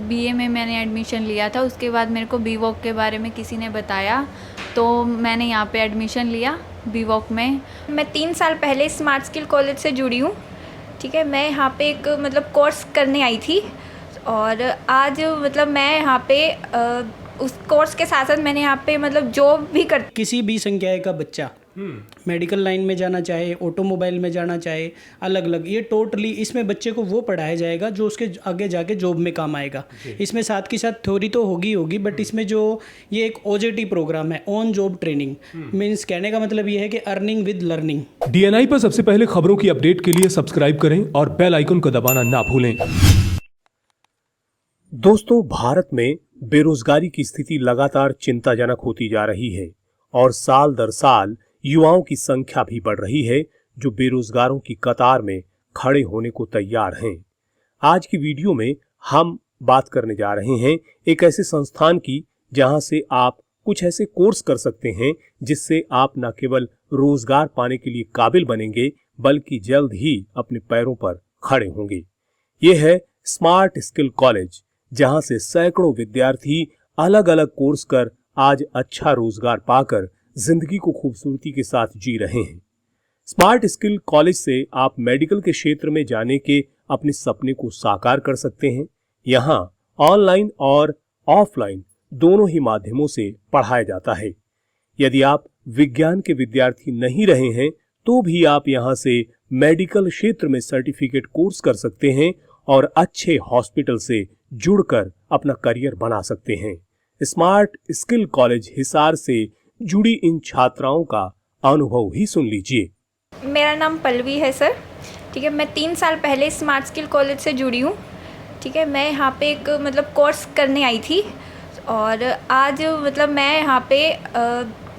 BA में मैंने admission लिया था। उसके बाद मेरे को बीवॉक के बारे में किसी ने बताया, तो मैंने यहाँ पे एडमिशन लिया बीवॉक में। मैं 3 साल पहले स्मार्ट स्किल कॉलेज से जुड़ी हूँ। ठीक है, मैं यहाँ पे एक कोर्स करने आई थी और आज मैं यहाँ पे उस कोर्स के साथ साथ मैंने यहाँ पे जॉब भी कर। किसी भी संकाय का बच्चा मेडिकल लाइन में जाना चाहे, ऑटोमोबाइल में जाना चाहे, अलग अलग, ये टोटली इसमें बच्चे को वो पढ़ाया जाएगा जो उसके आगे जाके जॉब में काम आएगा। इसमें साथ के साथ थ्योरी तो होगी बट इसमें जो ये एक ओजेटी प्रोग्राम है, ऑन जॉब ट्रेनिंग, मीन्स कहने का मतलब ये है कि अर्निंग विद लर्निंग। डीएनआई पर सबसे पहले खबरों की अपडेट के लिए सब्सक्राइब करें और बेल आइकन को दबाना ना भूलें। दोस्तों, भारत में बेरोजगारी की स्थिति लगातार चिंताजनक होती जा रही है और साल दर साल युवाओं की संख्या भी बढ़ रही है जो बेरोजगारों की कतार में खड़े होने को तैयार हैं। आज की वीडियो में हम बात करने जा रहे हैं एक ऐसे संस्थान की जहां से आप कुछ ऐसे कोर्स कर सकते हैं जिससे आप न केवल रोजगार पाने के लिए काबिल बनेंगे बल्कि जल्द ही अपने पैरों पर खड़े होंगे। यह है स्मार्ट स्किल कॉलेज, जहां से सैकड़ों विद्यार्थी अलग अलग कोर्स कर आज अच्छा रोजगार पाकर जिंदगी को खूबसूरती के साथ जी रहे हैं। स्मार्ट स्किल कॉलेज से आप मेडिकल के क्षेत्र में जाने के अपने सपने को साकार कर सकते हैं। यहाँ ऑनलाइन और ऑफलाइन दोनों ही माध्यमों से पढ़ाया जाता है। यदि आप विज्ञान के विद्यार्थी नहीं रहे हैं तो भी आप यहाँ से मेडिकल क्षेत्र में सर्टिफिकेट कोर्स कर सकते हैं और अच्छे हॉस्पिटल से जुड़कर अपना करियर बना सकते हैं। स्मार्ट स्किल कॉलेज हिसार से जुड़ी इन छात्राओं का अनुभव ही सुन लीजिए। मेरा नाम पल्लवी है सर। ठीक है, मैं 3 साल पहले स्मार्ट स्किल कॉलेज से जुड़ी हूँ। ठीक है, मैं यहाँ पे एक कोर्स करने आई थी और आज मैं यहाँ पे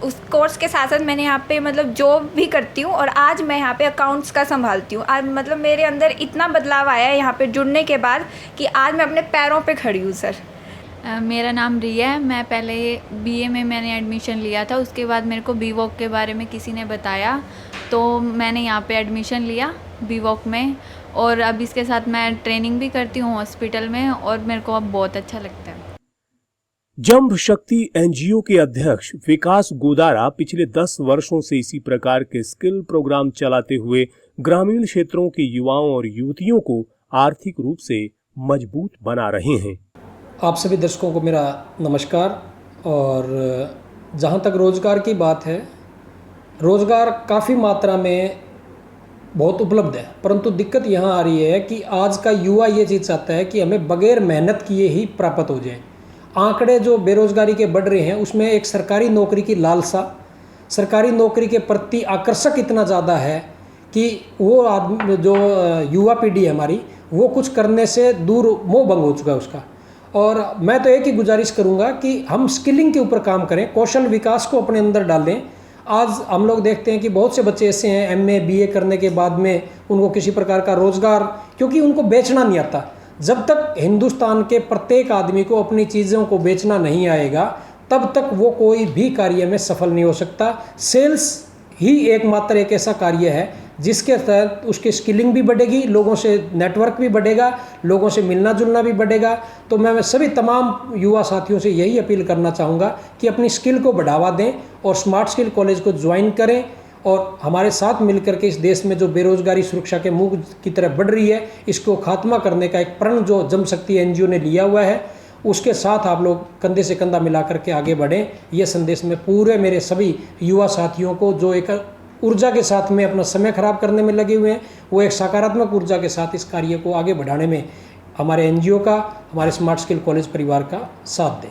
उस कोर्स के साथ साथ मैंने यहाँ पे जॉब भी करती हूँ और आज मैं यहाँ पे अकाउंट्स का संभालती हूँ। आज मेरे अंदर इतना बदलाव आया है यहाँ पे जुड़ने के बाद कि आज मैं अपने पैरों पे खड़ी हूँ सर। मेरा नाम रिया है। मैं पहले बीए में मैंने एडमिशन लिया था। उसके बाद मेरे को बीवॉक के बारे में किसी ने बताया, तो मैंने यहाँ पे एडमिशन लिया बीवॉक में और अब इसके साथ मैं ट्रेनिंग भी करती हूँ हॉस्पिटल में और मेरे को अब बहुत अच्छा लगता है। जंभ शक्ति एनजीओ के अध्यक्ष विकास गोदारा पिछले 10 वर्षों से इसी प्रकार के स्किल प्रोग्राम चलाते हुए ग्रामीण क्षेत्रों के युवाओं और युवतियों को आर्थिक रूप से मजबूत बना रहे हैं। आप सभी दर्शकों को मेरा नमस्कार। और जहाँ तक रोज़गार की बात है, रोज़गार काफ़ी मात्रा में बहुत उपलब्ध है, परंतु दिक्कत यहाँ आ रही है कि आज का युवा ये चीज़ चाहता है कि हमें बगैर मेहनत किए ही प्राप्त हो जाए। आंकड़े जो बेरोज़गारी के बढ़ रहे हैं उसमें एक सरकारी नौकरी की लालसा, सरकारी नौकरी के प्रति आकर्षक इतना ज़्यादा है कि वो आदमी जो युवा पीढ़ी है हमारी, वो कुछ करने से दूर मोह भंग हो चुका है उसका। और मैं तो एक ही गुजारिश करूंगा कि हम स्किलिंग के ऊपर काम करें, कौशल विकास को अपने अंदर डालें। आज हम लोग देखते हैं कि बहुत से बच्चे ऐसे हैं एमए बीए करने के बाद में उनको किसी प्रकार का रोज़गार, क्योंकि उनको बेचना नहीं आता। जब तक हिंदुस्तान के प्रत्येक आदमी को अपनी चीज़ों को बेचना नहीं आएगा तब तक वो कोई भी कार्य में सफल नहीं हो सकता। सेल्स ही एकमात्र एक ऐसा कार्य है जिसके तहत उसकी स्किलिंग भी बढ़ेगी, लोगों से नेटवर्क भी बढ़ेगा, लोगों से मिलना जुलना भी बढ़ेगा। तो मैं सभी तमाम युवा साथियों से यही अपील करना चाहूँगा कि अपनी स्किल को बढ़ावा दें और स्मार्ट स्किल कॉलेज को ज्वाइन करें और हमारे साथ मिलकर के इस देश में जो बेरोजगारी सुरक्षा के मुंह की तरफ बढ़ रही है, इसको खात्मा करने का एक प्रण जो जन शक्ति एनजीओ ने लिया हुआ है, उसके साथ आप लोग कंधे से कंधा मिला करके आगे बढ़ें। यह संदेश मैं पूरे मेरे सभी युवा साथियों को जो एक ऊर्जा के साथ में अपना समय खराब करने में लगे हुए हैं, वो एक सकारात्मक ऊर्जा के साथ इस कार्य को आगे बढ़ाने में हमारे एनजीओ का, हमारे स्मार्ट स्किल कॉलेज परिवार का साथ दें।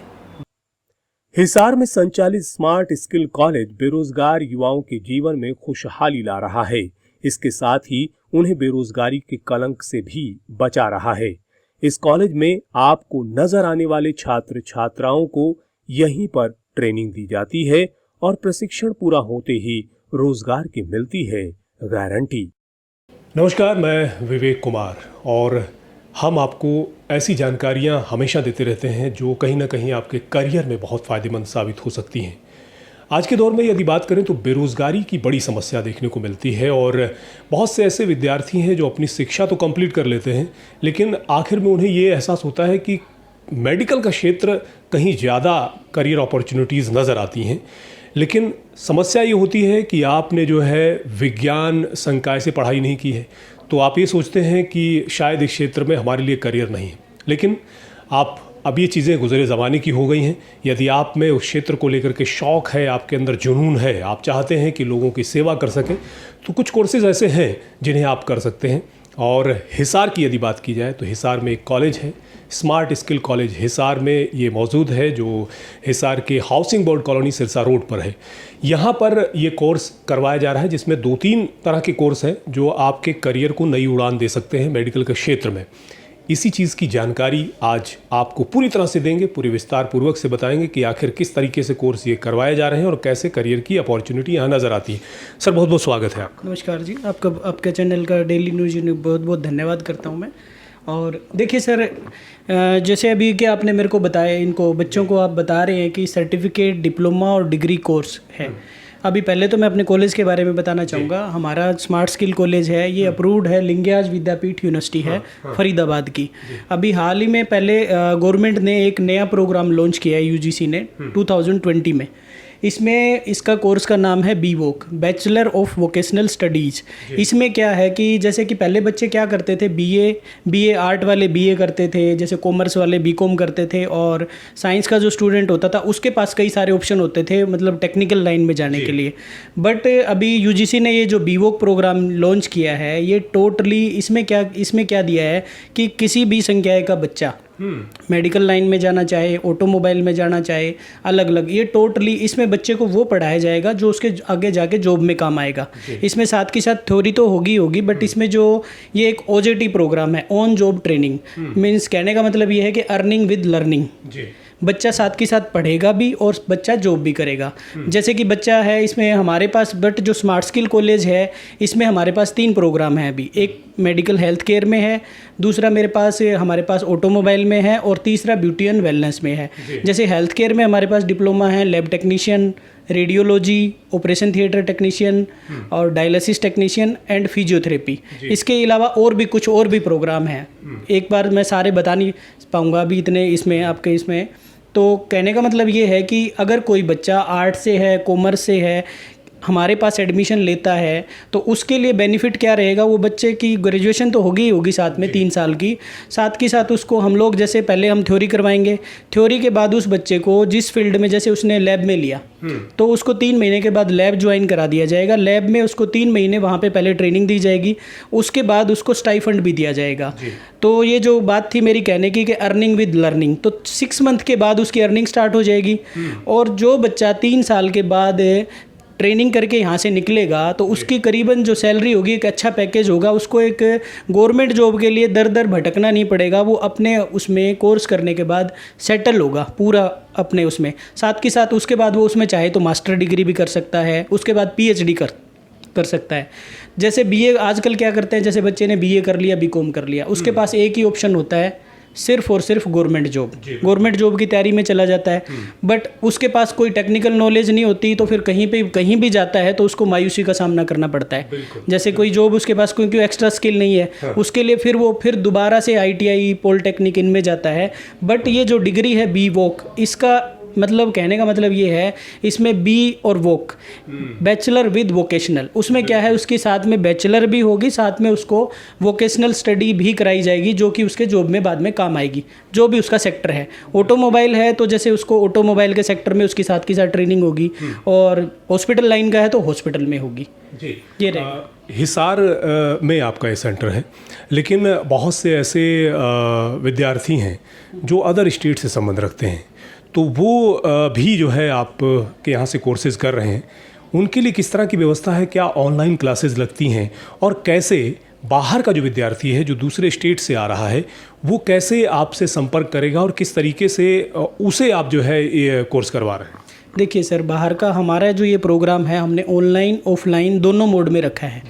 हिसार में संचालित स्मार्ट स्किल कॉलेज बेरोजगार युवाओं के जीवन में खुशहाली ला रहा है। इसके साथ ही उन्हें बेरोजगारी के कलंक से भी बचा रहा है। इस कॉलेज में आपको नजर आने वाले छात्र छात्राओं को यहीं पर ट्रेनिंग दी जाती है और प्रशिक्षण पूरा होते ही रोजगार की मिलती है गारंटी। नमस्कार, मैं विवेक कुमार और हम आपको ऐसी जानकारियां हमेशा देते रहते हैं जो कहीं ना कहीं आपके करियर में बहुत फ़ायदेमंद साबित हो सकती हैं। आज के दौर में यदि बात करें तो बेरोज़गारी की बड़ी समस्या देखने को मिलती है और बहुत से ऐसे विद्यार्थी हैं जो अपनी शिक्षा तो कंप्लीट कर लेते हैं लेकिन आखिर में उन्हें ये एहसास होता है कि मेडिकल का क्षेत्र कहीं ज़्यादा करियर अपॉर्चुनिटीज़ नज़र आती हैं, लेकिन समस्या ये होती है कि आपने जो है विज्ञान संकाय से पढ़ाई नहीं की है, तो आप ये सोचते हैं कि शायद इस क्षेत्र में हमारे लिए करियर नहीं है। लेकिन आप अब ये चीज़ें गुज़रे ज़माने की हो गई हैं। यदि आप में उस क्षेत्र को लेकर के शौक़ है, आपके अंदर जुनून है, आप चाहते हैं कि लोगों की सेवा कर सकें, तो कुछ कोर्सेज़ ऐसे हैं जिन्हें आप कर सकते हैं। और हिसार की यदि बात की जाए तो हिसार में एक कॉलेज है, स्मार्ट स्किल कॉलेज हिसार में ये मौजूद है, जो हिसार के housing board colony Sirsa road पर है। यहाँ पर ये कोर्स करवाया जा रहा है, जिसमें 2-3 तरह के कोर्स हैं जो आपके करियर को नई उड़ान दे सकते हैं मेडिकल के क्षेत्र में। इसी चीज़ की जानकारी आज आपको पूरी तरह से देंगे, पूरी विस्तार पूर्वक से बताएंगे कि आखिर किस तरीके से कोर्स ये करवाए जा रहे हैं और कैसे करियर की अपॉर्चुनिटी यहाँ नज़र आती है। सर, बहुत बहुत स्वागत है आपका। नमस्कार जी, आपके चैनल का डेली न्यूज़ बहुत बहुत धन्यवाद करता हूँ मैं। और देखिए सर, जैसे अभी कि आपने मेरे को बताया, इनको बच्चों को आप बता रहे हैं कि सर्टिफिकेट, डिप्लोमा और डिग्री कोर्स है। अभी पहले तो मैं अपने कॉलेज के बारे में बताना चाहूँगा। हमारा स्मार्ट स्किल कॉलेज है, ये अप्रूव्ड है, लिंगियाज विद्यापीठ यूनिवर्सिटी है फरीदाबाद की। अभी हाल ही में पहले गवर्नमेंट ने एक नया प्रोग्राम लॉन्च किया है यूजीसी ने 2020 में। इसमें इसका कोर्स का नाम है BVOC, bachelor of vocational studies. इसमें क्या है कि जैसे कि पहले बच्चे क्या करते थे, बीए आर्ट वाले BA करते थे, जैसे कॉमर्स वाले BCom करते थे, और साइंस का जो स्टूडेंट होता था उसके पास कई सारे ऑप्शन होते थे, मतलब टेक्निकल लाइन में जाने के लिए। बट अभी यूजीसी ने ये जो BVOC प्रोग्राम लॉन्च किया है, ये टोटली इसमें क्या दिया है कि किसी भी संकाय का बच्चा मेडिकल लाइन में जाना चाहे, ऑटोमोबाइल में जाना चाहे, अलग अलग, ये टोटली इसमें बच्चे को वो पढ़ाया जाएगा जो उसके आगे जाके जॉब में काम आएगा। इसमें साथ के साथ थ्योरी तो होगी, बट इसमें जो ये एक OJT प्रोग्राम है, ऑन जॉब ट्रेनिंग, मीन्स कहने का मतलब ये है कि अर्निंग विद लर्निंग। बच्चा साथ के साथ पढ़ेगा भी और बच्चा जॉब भी करेगा। जैसे कि बच्चा है इसमें हमारे पास, बट जो स्मार्ट स्किल कॉलेज है इसमें हमारे पास 3 प्रोग्राम हैं अभी। एक मेडिकल हेल्थ केयर में है, दूसरा हमारे पास ऑटोमोबाइल में है, और तीसरा ब्यूटी एंड वेलनेस में है। जैसे हेल्थ केयर में हमारे पास डिप्लोमा है lab technician, radiology, operation theatre technician और डायलिसिस टेक्नीशियन एंड फिजियोथेरेपी। इसके अलावा और भी प्रोग्राम हैं। एक बार मैं सारे बता नहीं पाऊँगा अभी इतने इसमें आपके इसमें। तो कहने का मतलब ये है कि अगर कोई बच्चा आर्ट से है, कॉमर्स से है, हमारे पास एडमिशन लेता है, तो उसके लिए बेनिफिट क्या रहेगा, वो बच्चे की ग्रेजुएशन तो होगी साथ में 3 साल की, साथ के साथ उसको हम लोग जैसे पहले हम थ्योरी करवाएंगे, थ्योरी के बाद उस बच्चे को जिस फील्ड में, जैसे उसने लैब में लिया तो उसको 3 महीने के बाद लैब ज्वाइन करा दिया जाएगा। लैब में उसको 3 महीने वहाँ पे पहले ट्रेनिंग दी जाएगी, उसके बाद उसको स्टाइफंड भी दिया जाएगा। तो ये जो बात थी मेरी कहने की कि अर्निंग विद लर्निंग, तो 6 मंथ के बाद उसकी अर्निंग स्टार्ट हो जाएगी। और जो बच्चा 3 साल के बाद ट्रेनिंग करके यहाँ से निकलेगा तो उसकी करीबन जो सैलरी होगी, एक अच्छा पैकेज होगा, उसको एक गवर्नमेंट जॉब के लिए दर दर भटकना नहीं पड़ेगा। वो अपने उसमें कोर्स करने के बाद सेटल होगा पूरा अपने उसमें। साथ के साथ उसके बाद वो उसमें चाहे तो मास्टर डिग्री भी कर सकता है, उसके बाद PhD कर सकता है। जैसे BA आजकल क्या करते हैं, जैसे बच्चे ने BA कर लिया, BCom कर लिया, उसके पास एक ही ऑप्शन होता है, सिर्फ और सिर्फ गवर्नमेंट जॉब की तैयारी में चला जाता है। बट उसके पास कोई टेक्निकल नॉलेज नहीं होती, तो फिर कहीं भी जाता है तो उसको मायूसी का सामना करना पड़ता है। जैसे कोई जॉब उसके पास कोई एक्स्ट्रा स्किल नहीं है, उसके लिए फिर दोबारा से ITI, पॉलिटेक्निक इनमें जाता है। बट ये जो डिग्री है BVOC, इसका मतलब कहने का मतलब ये है, इसमें B और वोक, बैचलर विद वोकेशनल, उसमें क्या है, उसके साथ में बैचलर भी होगी, साथ में उसको वोकेशनल स्टडी भी कराई जाएगी, जो कि उसके जॉब में बाद में काम आएगी, जो भी उसका सेक्टर है। ऑटोमोबाइल है तो जैसे उसको ऑटोमोबाइल के सेक्टर में उसकी साथ की साथ ट्रेनिंग होगी, और हॉस्पिटल लाइन का है तो हॉस्पिटल में होगी। ये हिसार में आपका ये सेंटर है, लेकिन बहुत से ऐसे विद्यार्थी हैं जो अदर स्टेट से संबंध रखते हैं, तो वो भी जो है आप के यहाँ से कोर्सेज़ कर रहे हैं, उनके लिए किस तरह की व्यवस्था है? क्या ऑनलाइन क्लासेस लगती हैं? और कैसे बाहर का जो विद्यार्थी है जो दूसरे स्टेट से आ रहा है, वो कैसे आपसे संपर्क करेगा और किस तरीके से उसे आप जो है ये कोर्स करवा रहे हैं? देखिए सर, बाहर का हमारा जो ये प्रोग्राम है, हमने ऑनलाइन ऑफलाइन दोनों मोड में रखा है।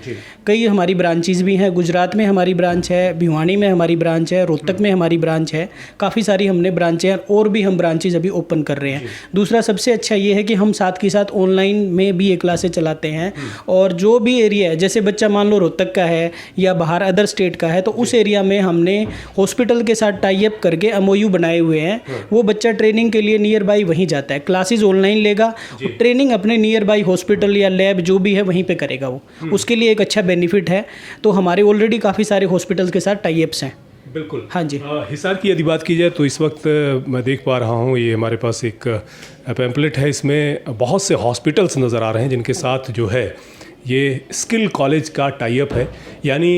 कई हमारी ब्रांचेज़ भी हैं। गुजरात में हमारी ब्रांच है, भिवानी में हमारी ब्रांच है, रोहतक में हमारी ब्रांच है। काफ़ी सारी हमने ब्रांचें हैं और भी हम ब्रांचेज़ अभी ओपन कर रहे हैं। दूसरा सबसे अच्छा ये है कि हम साथ के साथ ऑनलाइन में भी ये क्लासें चलाते हैं। और जो भी एरिया है, जैसे बच्चा मान लो रोहतक का है या बाहर अदर स्टेट का है, तो उस एरिया में हमने हॉस्पिटल के साथ टाई अप करके MOU बनाए हुए हैं। वो बच्चा ट्रेनिंग के लिए नियर बाई वहीं जाता है, क्लासेस ऑनलाइन लेगा, ट्रेनिंग अपने नियर बाई हॉस्पिटल या लैब जो भी है वहीं पे करेगा वो। उसके लिए एक अच्छा बेनिफिट है। तो हमारे ऑलरेडी काफ़ी सारे हॉस्पिटल्स के साथ टाई अप्स हैं। बिल्कुल। हाँ जी। हिसार की यदि बात की जाए तो इस वक्त मैं देख पा रहा हूँ, ये हमारे पास एक पैम्पलेट है, इसमें बहुत से हॉस्पिटल्स नज़र आ रहे हैं जिनके साथ जो है ये स्किल कॉलेज का टाई अप है। यानी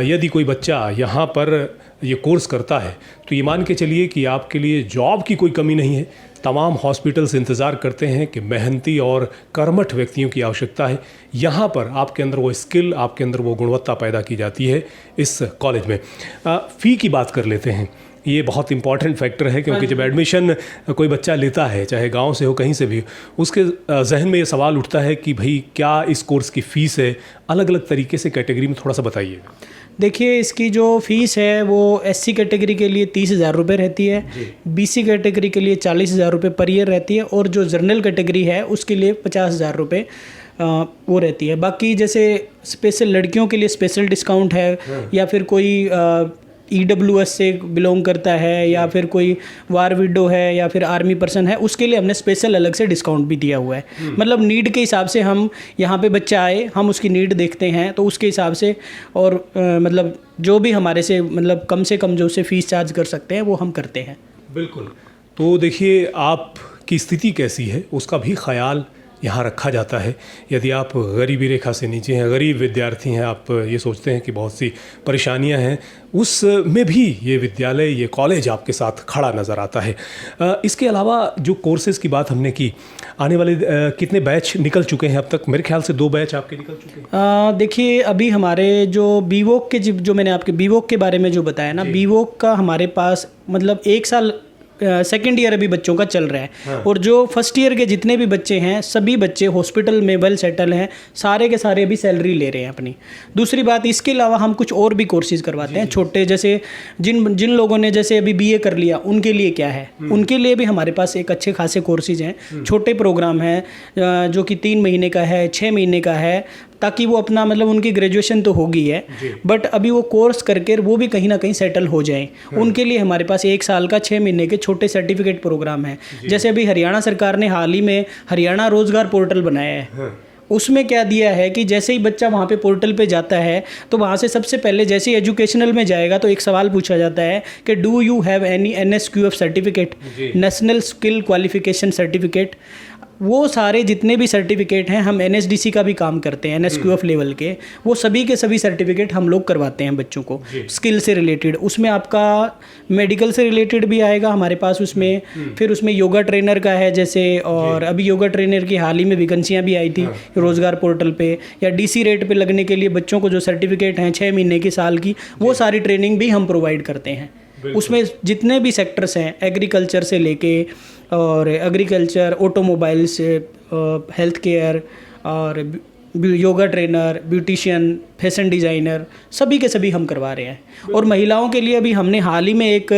यदि कोई बच्चा यहाँ पर ये कोर्स करता है तो ये मान के चलिए कि आपके लिए जॉब की कोई कमी नहीं है। तमाम हॉस्पिटल्स इंतज़ार करते हैं कि मेहनती और कर्मठ व्यक्तियों की आवश्यकता है। यहाँ पर आपके अंदर वो स्किल, आपके अंदर वो गुणवत्ता पैदा की जाती है इस कॉलेज में। फ़ी की बात कर लेते हैं। ये बहुत इंपॉर्टेंट फैक्टर है, क्योंकि जब एडमिशन कोई बच्चा लेता है, चाहे गांव से हो कहीं से भी, उसके जहन में ये सवाल उठता है कि भाई क्या इस कोर्स की फ़ीस है। अलग अलग तरीके से कैटेगरी में थोड़ा सा बताइए। देखिए, इसकी जो फ़ीस है वो SC कैटेगरी के लिए 30,000 रुपये रहती है, BC कैटेगरी के लिए 40,000 रुपये पर ईयर रहती है, और जो जनरल कैटेगरी है उसके लिए 50,000 रुपये वो रहती है। बाकी जैसे स्पेशल लड़कियों के लिए स्पेशल डिस्काउंट है, या फिर कोई EWS से बिलोंग करता है, या फिर कोई वार विडो है, या फिर आर्मी पर्सन है, उसके लिए हमने स्पेशल अलग से डिस्काउंट भी दिया हुआ है। मतलब नीड के हिसाब से हम यहाँ पे बच्चा आए, हम उसकी नीड देखते हैं तो उसके हिसाब से, और मतलब जो भी हमारे से मतलब कम से कम जो से फ़ीस चार्ज कर सकते हैं वो हम करते हैं। बिल्कुल। तो देखिए, आपकी स्थिति कैसी है उसका भी ख्याल यहाँ रखा जाता है। यदि आप गरीबी रेखा से नीचे हैं, गरीब विद्यार्थी हैं, आप ये सोचते हैं कि बहुत सी परेशानियाँ हैं, उस में भी ये विद्यालय, ये कॉलेज आपके साथ खड़ा नज़र आता है। इसके अलावा जो कोर्सेज़ की बात हमने की, आने वाले कितने बैच निकल चुके हैं अब तक? मेरे ख्याल से 2 बैच आपके निकल चुके हैं। देखिए, अभी हमारे जो BVOC के जो मैंने आपके BVOC के बारे में जो बताया ना, BVOC का हमारे पास मतलब 1 साल सेकेंड ईयर अभी बच्चों का चल रहा है। हाँ। और जो फर्स्ट ईयर के जितने भी बच्चे हैं, सभी बच्चे हॉस्पिटल में वेल सेटल हैं, सारे के सारे अभी सैलरी ले रहे हैं अपनी। दूसरी बात, इसके अलावा हम कुछ और भी कोर्सेज करवाते हैं छोटे, जैसे जिन लोगों ने जैसे अभी BA कर लिया, उनके लिए क्या है, उनके लिए भी हमारे पास एक अच्छे खासे कोर्सेज हैं। छोटे प्रोग्राम हैं जो कि 3 महीने का है, 6 महीने का है, ताकि वो अपना मतलब उनकी ग्रेजुएशन तो हो गई है, बट अभी वो कोर्स करके वो भी कहीं ना कहीं सेटल हो जाएं। उनके लिए हमारे पास 1 साल का 6 महीने के छोटे सर्टिफिकेट प्रोग्राम है। जैसे अभी हरियाणा सरकार ने हाल ही में हरियाणा रोजगार पोर्टल बनाया है। उसमें क्या दिया है कि जैसे ही बच्चा वहाँ पे पोर्टल पे जाता है तो वहाँ से सबसे पहले जैसे ही एजुकेशनल में जाएगा तो एक सवाल पूछा जाता है कि do you have any NSQF certificate, national skill qualification certificate. वो सारे जितने भी सर्टिफिकेट हैं, हम NSDC का भी काम करते हैं, NSQF लेवल के, वो सभी के सभी सर्टिफिकेट हम लोग करवाते हैं बच्चों को स्किल से रिलेटेड। उसमें आपका मेडिकल से रिलेटेड भी आएगा हमारे पास उसमें, फिर उसमें योगा ट्रेनर का है जैसे, और अभी योगा ट्रेनर की हाल ही में वैकेंसियाँ भी आई थी रोजगार पोर्टल पे, या DC रेट पे लगने के लिए बच्चों को जो सर्टिफिकेट हैं 6 महीने की, साल की, वो सारी ट्रेनिंग भी हम प्रोवाइड करते हैं। उसमें जितने भी सेक्टर्स हैं, एग्रीकल्चर से लेके, और एग्रीकल्चर, ऑटोमोबाइल्स, हेल्थ केयर, और yoga trainer, beautician, fashion designer, सभी के सभी हम करवा रहे हैं। और महिलाओं के लिए अभी हमने हाल ही में एक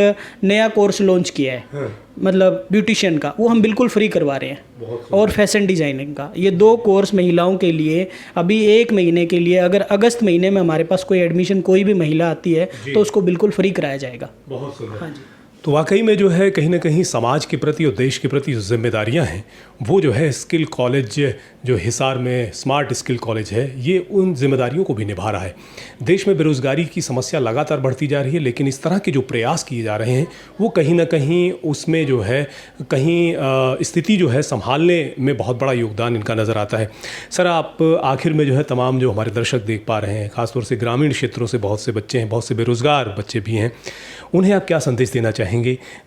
नया कोर्स लॉन्च किया है, मतलब ब्यूटिशियन का, वो हम बिल्कुल फ्री करवा रहे हैं, और फैशन डिज़ाइनिंग का। ये 2 कोर्स महिलाओं के लिए अभी 1 महीने के लिए, अगर अगस्त महीने में हमारे पास कोई एडमिशन कोई भी महिला आती है तो उसको बिल्कुल फ्री कराया जाएगा। बहुत सुंदर। हाँ जी। तो वाकई में जो है कहीं ना कहीं समाज के प्रति और देश के प्रति जो जिम्मेदारियां हैं, वो जो है स्किल कॉलेज जो हिसार में स्मार्ट स्किल कॉलेज है, ये उन जिम्मेदारियों को भी निभा रहा है। देश में बेरोज़गारी की समस्या लगातार बढ़ती जा रही है, लेकिन इस तरह के जो प्रयास किए जा रहे हैं वो कहीं ना कहीं उसमें जो है कहीं स्थिति जो है संभालने में बहुत बड़ा योगदान इनका नज़र आता है। सर, आप आखिर में जो है तमाम जो हमारे दर्शक देख पा रहे हैं, ख़ासतौर से ग्रामीण क्षेत्रों से बहुत से बच्चे हैं, बहुत से बेरोज़गार बच्चे भी हैं, उन्हें आप क्या संदेश देना चाहेंगे?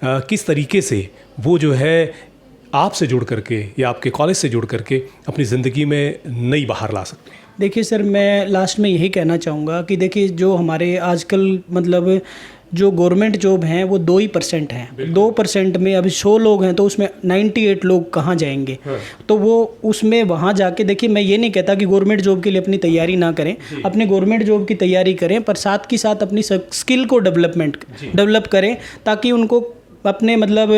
किस तरीके से वो जो है आपसे जुड़ करके या आपके कॉलेज से जुड़ करके अपनी ज़िंदगी में नई बहार ला सकते हैं? देखिए सर, मैं लास्ट में यही कहना चाहूँगा कि देखिए, जो हमारे आजकल मतलब जो गवर्नमेंट जॉब हैं वो 2% हैं। 2% में अभी 100 लोग हैं तो उसमें 98 लोग कहाँ जाएंगे? तो वो उसमें वहाँ जाके देखिए, मैं ये नहीं कहता कि गवर्नमेंट जॉब के लिए अपनी तैयारी ना करें, अपने गवर्नमेंट जॉब की तैयारी करें, पर साथ के साथ अपनी स्किल को डेवलप करें, ताकि उनको अपने मतलब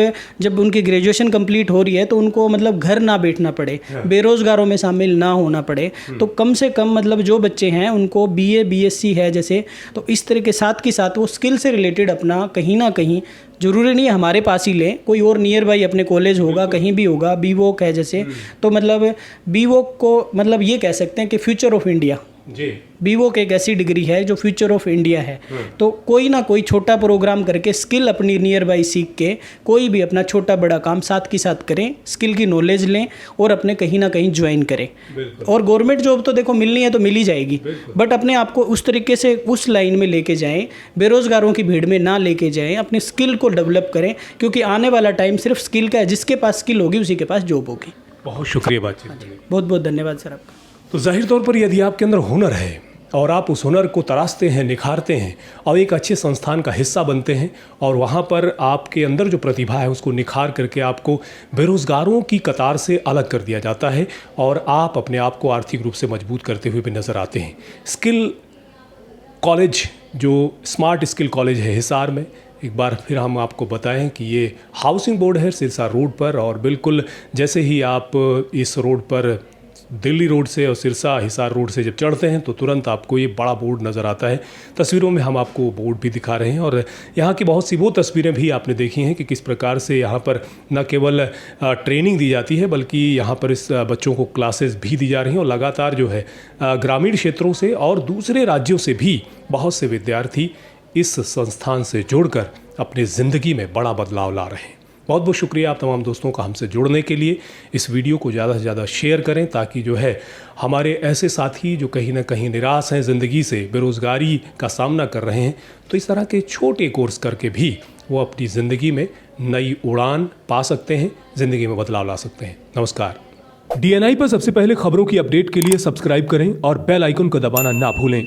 जब उनकी ग्रेजुएशन कंप्लीट हो रही है तो उनको मतलब घर ना बैठना पड़े, बेरोज़गारों में शामिल ना होना पड़े। तो कम से कम मतलब जो बच्चे हैं उनको BA BSc है जैसे, तो इस तरह के साथ के साथ वो स्किल से रिलेटेड अपना कहीं ना कहीं, ज़रूरी नहीं है हमारे पास ही लें, कोई और नियर बाई अपने कॉलेज होगा, कहीं भी होगा, BVOC है जैसे, तो मतलब BVOC को मतलब ये कह सकते हैं कि future of India ji. BVOC एक ऐसी डिग्री है जो फ्यूचर ऑफ इंडिया है। तो कोई ना कोई छोटा प्रोग्राम करके स्किल अपनी नियर बाई सीख के कोई भी अपना छोटा बड़ा काम साथ के साथ करें, स्किल की नॉलेज लें और अपने कहीं ना कहीं ज्वाइन करें। और गवर्नमेंट जॉब तो देखो मिलनी है तो मिल ही जाएगी, बट अपने आप को उस तरीके से उस लाइन में लेके जाएं, बेरोज़गारों की भीड़ में ना लेके जाएं, अपने स्किल को डेवलप करें, क्योंकि आने वाला टाइम सिर्फ स्किल का है। जिसके पास स्किल होगी उसी के पास जॉब होगी। बहुत शुक्रिया बातचीत करने के लिए। बहुत बहुत धन्यवाद सर आपका। तो जाहिर तौर पर यदि आपके अंदर हुनर है और आप उस हुनर को तराशते हैं, निखारते हैं और एक अच्छे संस्थान का हिस्सा बनते हैं और वहाँ पर आपके अंदर जो प्रतिभा है उसको निखार करके आपको बेरोज़गारों की कतार से अलग कर दिया जाता है और आप अपने आप को आर्थिक रूप से मजबूत करते हुए भी नज़र आते हैं। स्किल कॉलेज, जो स्मार्ट स्किल कॉलेज है हिसार में, एक बार फिर हम आपको बताएं कि ये हाउसिंग बोर्ड है सिरसा रोड पर, और बिल्कुल जैसे ही आप इस रोड पर दिल्ली रोड से और सिरसा हिसार रोड से जब चढ़ते हैं तो तुरंत आपको ये बड़ा बोर्ड नज़र आता है। तस्वीरों में हम आपको बोर्ड भी दिखा रहे हैं और यहाँ की बहुत सी वो तस्वीरें भी आपने देखी हैं कि किस प्रकार से यहाँ पर न केवल ट्रेनिंग दी जाती है बल्कि यहाँ पर इस बच्चों को क्लासेस भी दी जा रही हैं और लगातार जो है ग्रामीण क्षेत्रों से और दूसरे राज्यों से भी बहुत से विद्यार्थी इस संस्थान से जुड़कर अपनी ज़िंदगी में बड़ा बदलाव ला रहे हैं। बहुत बहुत शुक्रिया आप तमाम दोस्तों का हमसे जुड़ने के लिए। इस वीडियो को ज़्यादा से ज़्यादा शेयर करें ताकि जो है हमारे ऐसे साथी जो कहीं ना कहीं निराश हैं ज़िंदगी से, बेरोज़गारी का सामना कर रहे हैं, तो इस तरह के छोटे कोर्स करके भी वो अपनी ज़िंदगी में नई उड़ान पा सकते हैं, ज़िंदगी में बदलाव ला सकते हैं। नमस्कार। DNI पर सबसे पहले खबरों की अपडेट के लिए सब्सक्राइब करें और बेल आइकन को दबाना ना भूलें।